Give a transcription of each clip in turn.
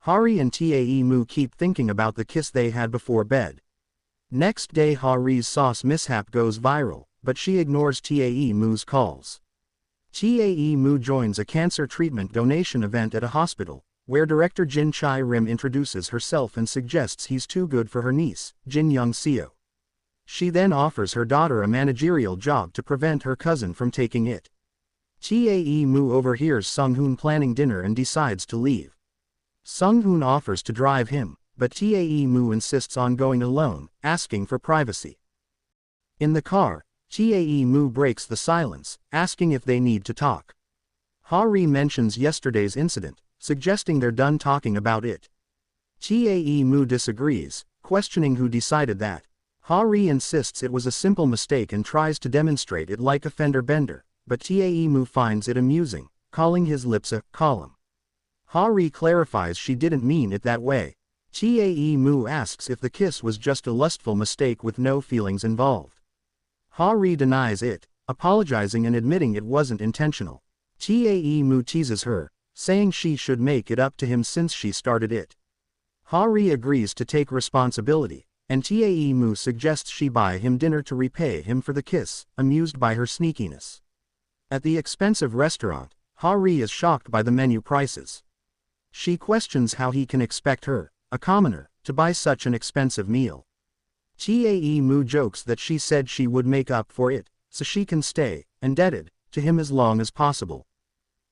Hari and Tae-moo keep thinking about the kiss they had before bed. Next day Hari's sauce mishap goes viral, but she ignores Tae-moo's calls. Tae-moo joins a cancer treatment donation event at a hospital, where director Jin Chae-rim introduces herself and suggests he's too good for her niece, Jin Young-seo. She then offers her daughter a managerial job to prevent her cousin from taking it. Tae-moo overhears Sung-hoon planning dinner and decides to leave. Sung-hoon offers to drive him, but Tae-moo insists on going alone, asking for privacy. In the car, Tae-moo breaks the silence, asking if they need to talk. Hari mentions yesterday's incident, suggesting they're done talking about it. Tae-moo disagrees, questioning who decided that. Hari insists it was a simple mistake and tries to demonstrate it like a fender bender, but Tae-moo finds it amusing, calling his lips a column. Hari clarifies she didn't mean it that way. Tae-moo asks if the kiss was just a lustful mistake with no feelings involved. Hari denies it, apologizing and admitting it wasn't intentional. Tae-moo teases her, saying she should make it up to him since she started it. Hari agrees to take responsibility, and Tae-moo suggests she buy him dinner to repay him for the kiss, amused by her sneakiness. At the expensive restaurant, Hari is shocked by the menu prices. She questions how he can expect her, a commoner, to buy such an expensive meal. Tae-moo jokes that she said she would make up for it, so she can stay, indebted, to him as long as possible.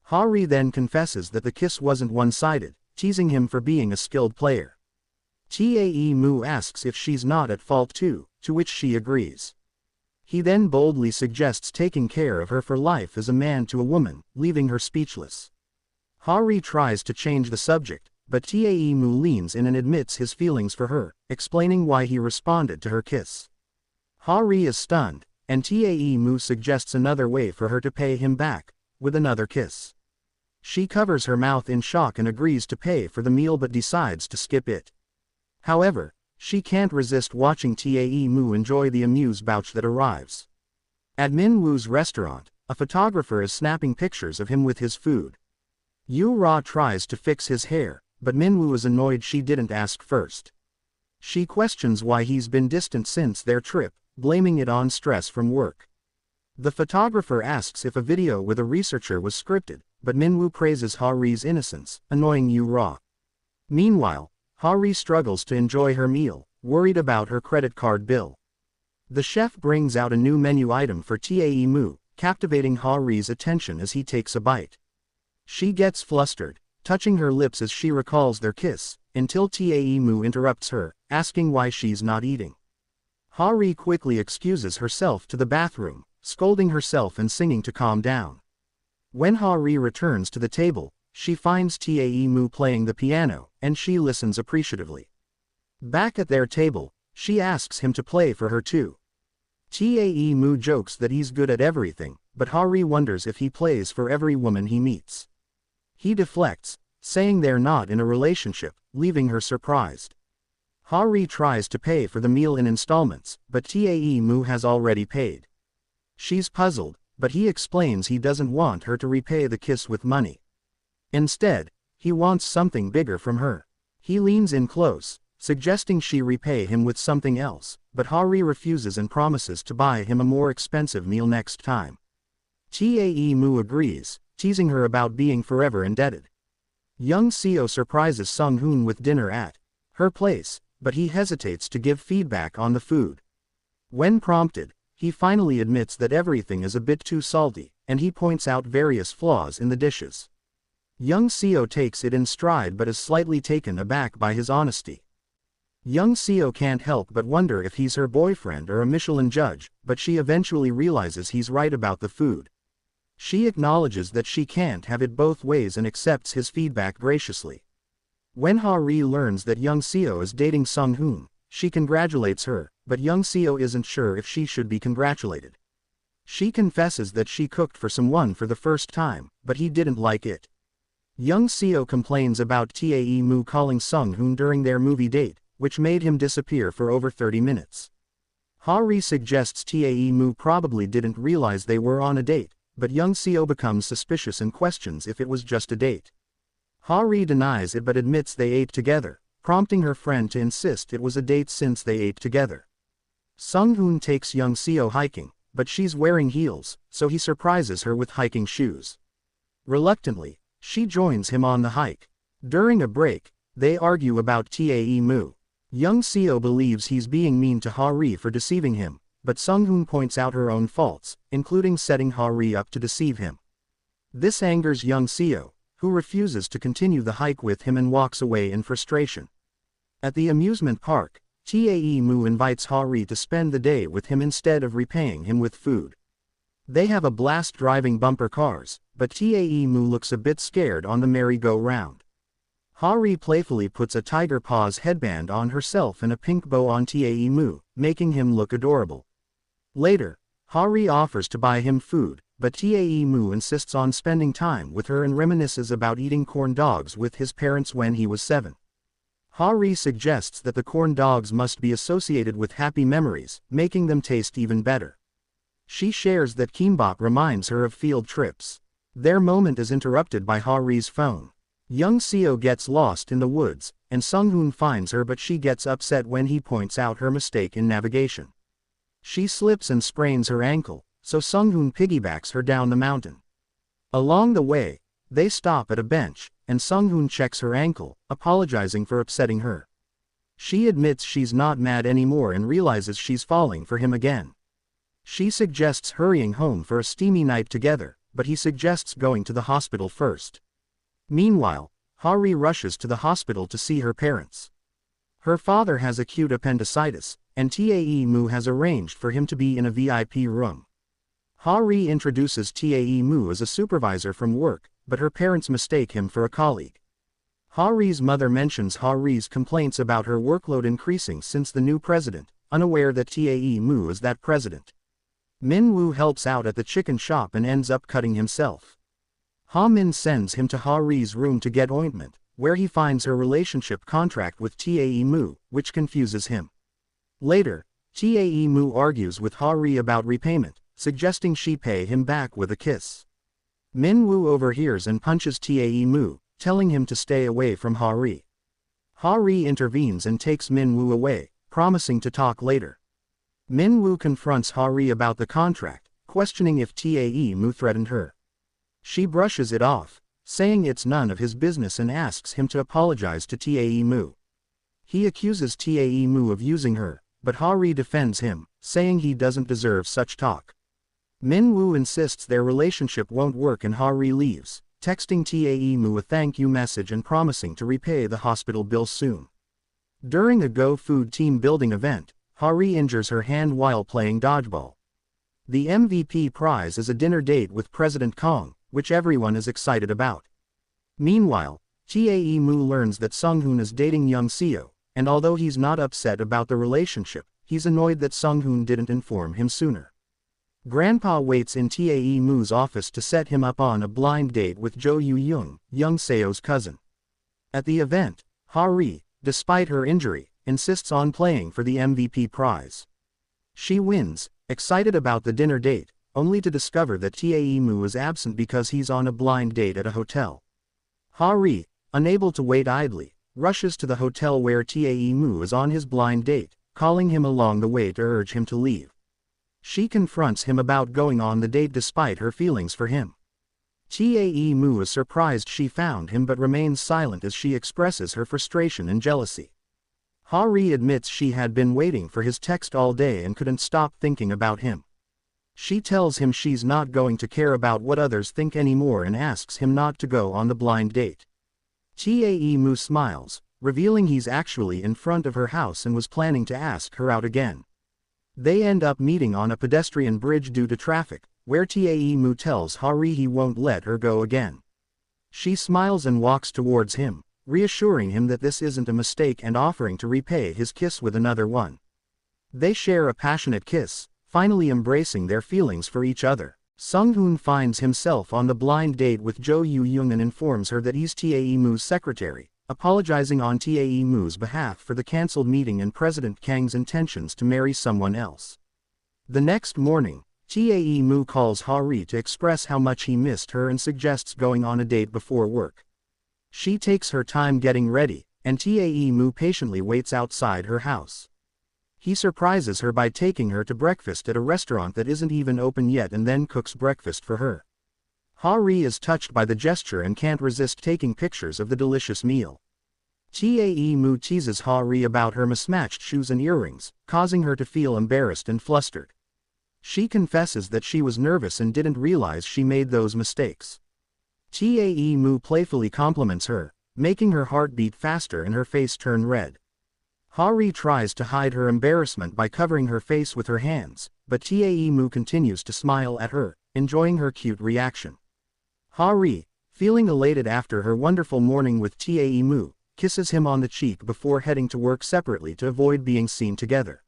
Hari then confesses that the kiss wasn't one-sided, teasing him for being a skilled player. Tae-moo asks if she's not at fault too, to which she agrees. He then boldly suggests taking care of her for life as a man to a woman, leaving her speechless. Hari tries to change the subject, but Tae-moo leans in and admits his feelings for her, explaining why he responded to her kiss. Hari is stunned, and Tae-moo suggests another way for her to pay him back, with another kiss. She covers her mouth in shock and agrees to pay for the meal but decides to skip it. However, she can't resist watching Tae-moo enjoy the amuse-bouche that arrives. At Min-woo's restaurant, a photographer is snapping pictures of him with his food. Yoo-ra tries to fix his hair, but Min-woo is annoyed she didn't ask first. She questions why he's been distant since their trip, blaming it on stress from work. The photographer asks if a video with a researcher was scripted, but Min-woo praises Hari's innocence, annoying Yoo-ra. Meanwhile, Hari struggles to enjoy her meal, worried about her credit card bill. The chef brings out a new menu item for Tae-moo, captivating Hari's attention as he takes a bite. She gets flustered, touching her lips as she recalls their kiss, until Tae-moo interrupts her, asking why she's not eating. Hari quickly excuses herself to the bathroom, scolding herself and singing to calm down. When Hari returns to the table, she finds Tae-moo playing the piano, and she listens appreciatively. Back at their table, she asks him to play for her too. Tae-moo jokes that he's good at everything, but Hari wonders if he plays for every woman he meets. He deflects, saying they're not in a relationship, leaving her surprised. Hari tries to pay for the meal in installments, but Tae-moo has already paid. She's puzzled, but he explains he doesn't want her to repay the kiss with money. Instead, he wants something bigger from her. He leans in close, suggesting she repay him with something else, but Hari refuses and promises to buy him a more expensive meal next time. Tae-moo agrees, teasing her about being forever indebted. Young-seo surprises Sung-hoon with dinner at her place, but he hesitates to give feedback on the food. When prompted, he finally admits that everything is a bit too salty, and he points out various flaws in the dishes. Young-seo takes it in stride but is slightly taken aback by his honesty. Young-seo can't help but wonder if he's her boyfriend or a Michelin judge, but she eventually realizes he's right about the food. She acknowledges that she can't have it both ways and accepts his feedback graciously. When Hari learns that Young-seo is dating Sung-hoon, she congratulates her, but Young-seo isn't sure if she should be congratulated. She confesses that she cooked for someone for the first time, but he didn't like it. Young-seo complains about Tae-moo calling Sung-hoon during their movie date, which made him disappear for over 30 minutes. Hari suggests Tae-moo probably didn't realize they were on a date, but Young-seo becomes suspicious and questions if it was just a date. Ha-ri denies it but admits they ate together, prompting her friend to insist it was a date since they ate together. Sung-hoon takes young Seo hiking, but she's wearing heels, so he surprises her with hiking shoes. Reluctantly, she joins him on the hike. During a break, they argue about Tae-moo. Young Seo believes he's being mean to Ha-ri for deceiving him, but Sung-hoon points out her own faults, including setting Ha-ri up to deceive him. This angers young Seo, who refuses to continue the hike with him and walks away in frustration. At the amusement park, Tae-moo invites Ha-ri to spend the day with him instead of repaying him with food. They have a blast driving bumper cars, but Tae-moo looks a bit scared on the merry-go-round. Ha-ri playfully puts a tiger paws headband on herself and a pink bow on Tae-moo, making him look adorable. Later, Ha-ri offers to buy him food, but Tae-moo insists on spending time with her and reminisces about eating corn dogs with his parents when he was 7. Ha-ri suggests that the corn dogs must be associated with happy memories, making them taste even better. She shares that kimbap reminds her of field trips. Their moment is interrupted by Ha-ri's phone. Young Seo gets lost in the woods, and Sung-hoon finds her but she gets upset when he points out her mistake in navigation. She slips and sprains her ankle, so Sung-hoon piggybacks her down the mountain. Along the way, they stop at a bench, and Sung-hoon checks her ankle, apologizing for upsetting her. She admits she's not mad anymore and realizes she's falling for him again. She suggests hurrying home for a steamy night together, but he suggests going to the hospital first. Meanwhile, Ha-ri rushes to the hospital to see her parents. Her father has acute appendicitis, and Tae-moo has arranged for him to be in a VIP room. Ha-ri introduces Tae-moo as a supervisor from work, but her parents mistake him for a colleague. Ha-ri's mother mentions Ha-ri's complaints about her workload increasing since the new president, unaware that Tae-moo is that president. Min-woo helps out at the chicken shop and ends up cutting himself. Ha-min sends him to Ha-ri's room to get ointment, where he finds her relationship contract with Tae-moo, which confuses him. Later, Tae-moo argues with Ha-ri about repayment, suggesting she pay him back with a kiss. Min-woo overhears and punches Tae-moo, telling him to stay away from Ha-ri. Ha-ri intervenes and takes Min-woo away, promising to talk later. Min-woo confronts Ha-ri about the contract, questioning if Tae-moo threatened her. She brushes it off, saying it's none of his business and asks him to apologize to Tae-moo. He accuses Tae-moo of using her, but Ha-ri defends him, saying he doesn't deserve such talk. Min-woo insists their relationship won't work and Ha-ri leaves, texting Tae-moo a thank you message and promising to repay the hospital bill soon. During a Go Food team building event, Ha-ri injures her hand while playing dodgeball. The MVP prize is a dinner date with President Kong, which everyone is excited about. Meanwhile, Tae-moo learns that Sung-hoon is dating young Seo, and although he's not upset about the relationship, he's annoyed that Sung-hoon didn't inform him sooner. Grandpa waits in Tae-moo's office to set him up on a blind date with Jo Yu-young, young Seo's cousin. At the event, Ha-ri, despite her injury, insists on playing for the MVP prize. She wins, excited about the dinner date, only to discover that Tae-moo is absent because he's on a blind date at a hotel. Ha-ri, unable to wait idly, rushes to the hotel where Tae-moo is on his blind date, calling him along the way to urge him to leave. She confronts him about going on the date despite her feelings for him. Tae-moo is surprised she found him but remains silent as she expresses her frustration and jealousy. Ha-ri admits she had been waiting for his text all day and couldn't stop thinking about him. She tells him she's not going to care about what others think anymore and asks him not to go on the blind date. Tae-moo smiles, revealing he's actually in front of her house and was planning to ask her out again. They end up meeting on a pedestrian bridge due to traffic, where Tae-moo tells Ha-ri he won't let her go again. She smiles and walks towards him, reassuring him that this isn't a mistake and offering to repay his kiss with another one. They share a passionate kiss, finally embracing their feelings for each other. Sung-hoon finds himself on the blind date with Jo Yu-young and informs her that he's Tae-moo's secretary, apologizing on Tae-moo's behalf for the cancelled meeting and President Kang's intentions to marry someone else. The next morning, Tae-moo calls Ha-ri to express how much he missed her and suggests going on a date before work. She takes her time getting ready, and Tae-moo patiently waits outside her house. He surprises her by taking her to breakfast at a restaurant that isn't even open yet and then cooks breakfast for her. Ha-ri is touched by the gesture and can't resist taking pictures of the delicious meal. Tae-moo teases Ha-ri about her mismatched shoes and earrings, causing her to feel embarrassed and flustered. She confesses that she was nervous and didn't realize she made those mistakes. Tae-moo playfully compliments her, making her heart beat faster and her face turn red. Ha-ri tries to hide her embarrassment by covering her face with her hands, but Tae-moo continues to smile at her, enjoying her cute reaction. Ha-ri, feeling elated after her wonderful morning with Tae-moo, kisses him on the cheek before heading to work separately to avoid being seen together.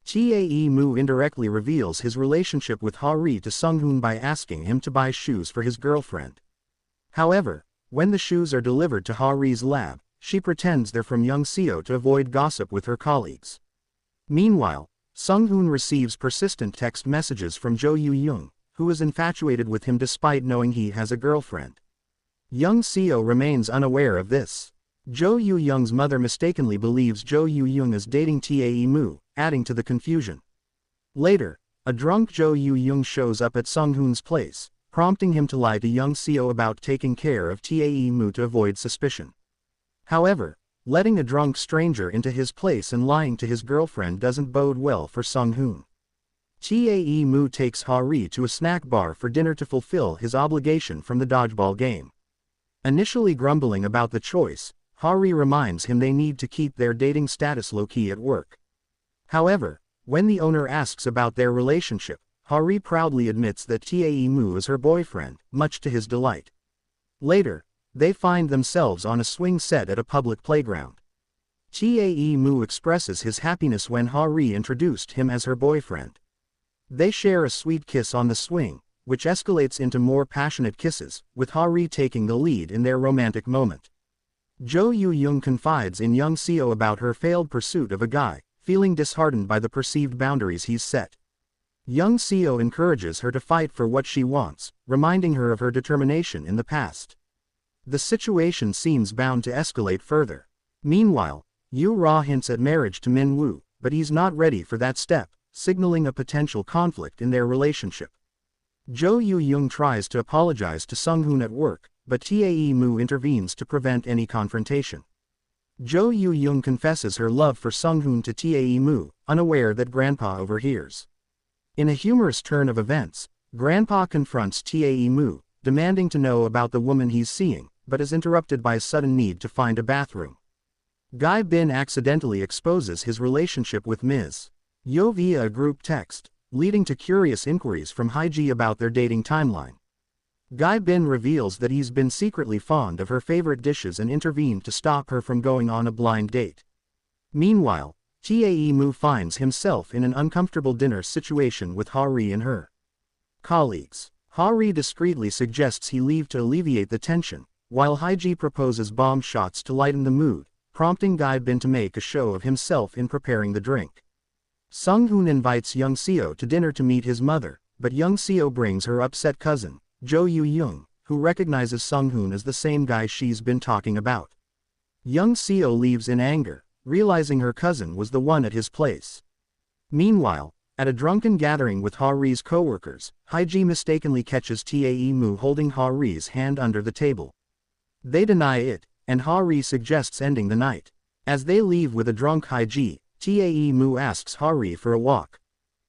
Tae-moo indirectly reveals his relationship with Ha-ri to Sung-hoon by asking him to buy shoes for his girlfriend. However, when the shoes are delivered to Ha-ri's lab, she pretends they're from Young-seo to avoid gossip with her colleagues. Meanwhile, Sung-hoon receives persistent text messages from Jo Yoo-young, who is infatuated with him despite knowing he has a girlfriend. Young-seo remains unaware of this. Jo Yoo-young's mother mistakenly believes Jo Yoo-young is dating Tae-moo, adding to the confusion. Later, a drunk Jo Yoo-young shows up at Sung-hoon's place, prompting him to lie to Young-seo about taking care of Tae-moo to avoid suspicion. However, letting a drunk stranger into his place and lying to his girlfriend doesn't bode well for Sung-hoon. Tae-moo takes Ha-ri to a snack bar for dinner to fulfill his obligation from the dodgeball game. Initially grumbling about the choice, Ha-ri reminds him they need to keep their dating status low-key at work. However, when the owner asks about their relationship, Ha-ri proudly admits that Tae-moo is her boyfriend, much to his delight. Later, they find themselves on a swing set at a public playground. Tae-moo expresses his happiness when Ha-ri introduced him as her boyfriend. They share a sweet kiss on the swing, which escalates into more passionate kisses, with Ha-ri taking the lead in their romantic moment. Jo Yoo-young confides in Young-seo about her failed pursuit of a guy, feeling disheartened by the perceived boundaries he's set. Young-seo encourages her to fight for what she wants, reminding her of her determination in the past. The situation seems bound to escalate further. Meanwhile, Yoo-ra hints at marriage to Min-woo, but he's not ready for that step, signaling a potential conflict in their relationship. Jo Yoo-young tries to apologize to Sung-hoon at work, but Tae-moo intervenes to prevent any confrontation. Jo Yoo-young confesses her love for Sung-hoon to Tae-moo, unaware that Grandpa overhears. In a humorous turn of events, Grandpa confronts Tae-moo, demanding to know about the woman he's seeing, but is interrupted by a sudden need to find a bathroom. Guy-bin accidentally exposes his relationship with Ms. Yo via a group text, leading to curious inquiries from Hye-ji about their dating timeline. Guy-bin reveals that he's been secretly fond of her favorite dishes and intervened to stop her from going on a blind date. Meanwhile, Tae-moo finds himself in an uncomfortable dinner situation with Ha-ri and her colleagues. Ha-ri discreetly suggests he leave to alleviate the tension, while Hye-ji proposes bomb shots to lighten the mood, prompting Guy-bin to make a show of himself in preparing the drink. Sung-hoon invites Young-seo to dinner to meet his mother, but Young-seo brings her upset cousin, Jo Yoo-young, who recognizes Sung-hoon as the same guy she's been talking about. Young-seo leaves in anger, realizing her cousin was the one at his place. Meanwhile, at a drunken gathering with Ha-ri's co-workers, Hye-ji mistakenly catches Tae-moo holding Ha-ri's hand under the table. They deny it, and Ha-ri suggests ending the night. As they leave with a drunk Hye-ji, Tae-moo asks Ha-ri for a walk.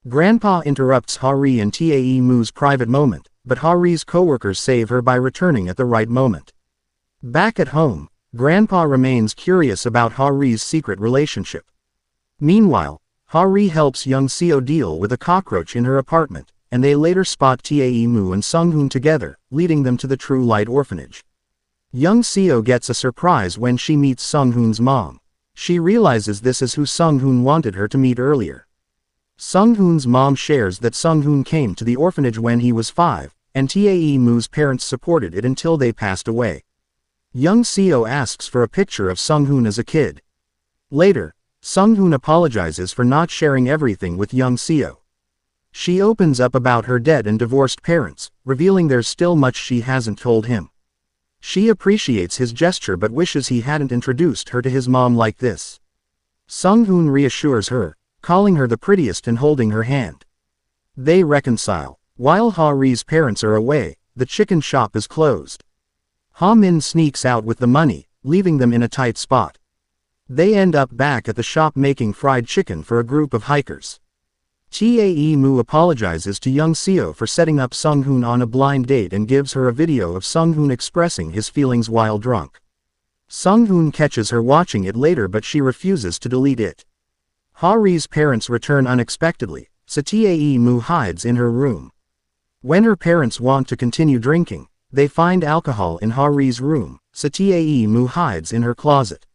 Grandpa interrupts Ha-ri and Tae-moo's private moment, but Ha-ri's co-workers save her by returning at the right moment. Back at home, Grandpa remains curious about Ha-ri's secret relationship. Meanwhile, Ha-ri helps Young-seo deal with a cockroach in her apartment, and they later spot Tae-moo and Sung-hoon together, leading them to the True Light Orphanage. Young-seo gets a surprise when she meets Sung-hoon's mom. She realizes this is who Sung-hoon wanted her to meet earlier. Sung-hoon's mom shares that Sung-hoon came to the orphanage when he was 5, and Tae-moo's parents supported it until they passed away. Young-seo asks for a picture of Sung-hoon as a kid. Later, Sung-hoon apologizes for not sharing everything with Young-seo. She opens up about her dead and divorced parents, revealing there's still much she hasn't told him. She appreciates his gesture but wishes he hadn't introduced her to his mom like this. Sung-hoon reassures her, calling her the prettiest and holding her hand. They reconcile. While Ha-ri's parents are away, the chicken shop is closed. Ha-min sneaks out with the money, leaving them in a tight spot. They end up back at the shop making fried chicken for a group of hikers. Tae-moo apologizes to young Seo for setting up Sung-hoon on a blind date and gives her a video of Sung-hoon expressing his feelings while drunk. Sung-hoon catches her watching it later but she refuses to delete it. Ha-ri's parents return unexpectedly, so Tae-moo hides in her room. When her parents want to continue drinking, they find alcohol in Ha-ri's room, so Tae-moo hides in her closet.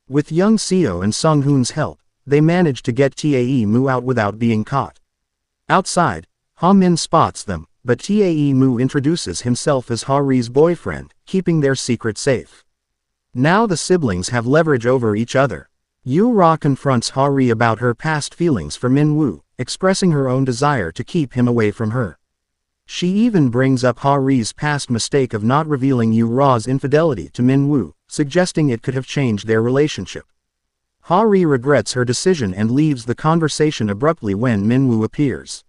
With young Seo and Sung-hoon's help, they manage to get Tae-moo out without being caught. Outside, Ha-min spots them, but Tae-moo introduces himself as Ha-ri's boyfriend, keeping their secret safe. Now the siblings have leverage over each other. Yoo-ra confronts Ha-ri about her past feelings for Min-woo, expressing her own desire to keep him away from her. She even brings up Ha-ri's past mistake of not revealing Yoo-ra's infidelity to Min-woo, suggesting it could have changed their relationship. Ha-ri regrets her decision and leaves the conversation abruptly when Min-woo appears.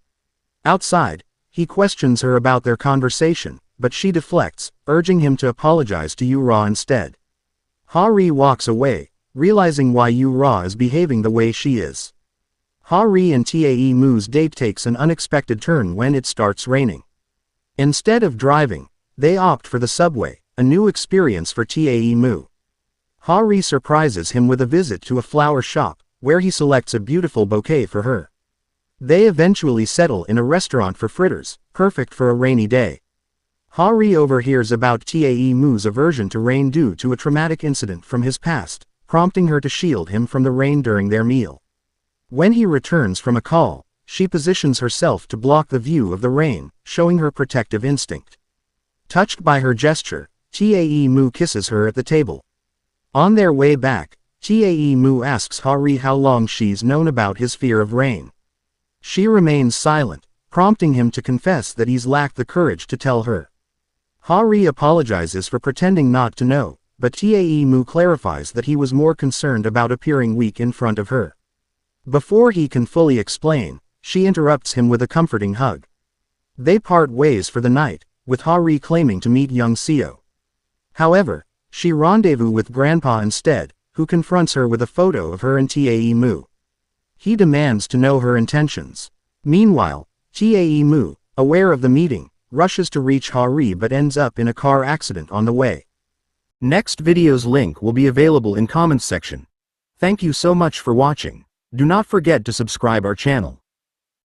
Outside, he questions her about their conversation, but she deflects, urging him to apologize to Yoo-ra instead. Ha-ri walks away, realizing why Yoo-ra is behaving the way she is. Ha-ri and Tae-moo's date takes an unexpected turn when it starts raining. Instead of driving, they opt for the subway, a new experience for Tae-moo. Ha-ri surprises him with a visit to a flower shop, where he selects a beautiful bouquet for her. They eventually settle in a restaurant for fritters, perfect for a rainy day. Ha-ri overhears about Tae-moo's aversion to rain due to a traumatic incident from his past, prompting her to shield him from the rain during their meal. When he returns from a call, she positions herself to block the view of the rain, showing her protective instinct. Touched by her gesture, Tae-moo kisses her at the table. On their way back, Tae-moo asks Ha-ri how long she's known about his fear of rain. She remains silent, prompting him to confess that he's lacked the courage to tell her. Ha-ri apologizes for pretending not to know, but Tae-moo clarifies that he was more concerned about appearing weak in front of her. Before he can fully explain, she interrupts him with a comforting hug. They part ways for the night, with Ha-ri claiming to meet young Seo. However, she rendezvous with Grandpa instead, who confronts her with a photo of her and Tae-moo. He demands to know her intentions. Meanwhile, Tae-moo, aware of the meeting, rushes to reach Ha-ri but ends up in a car accident on the way. Next video's link will be available in comments section. Thank you so much for watching. Do not forget to subscribe our channel.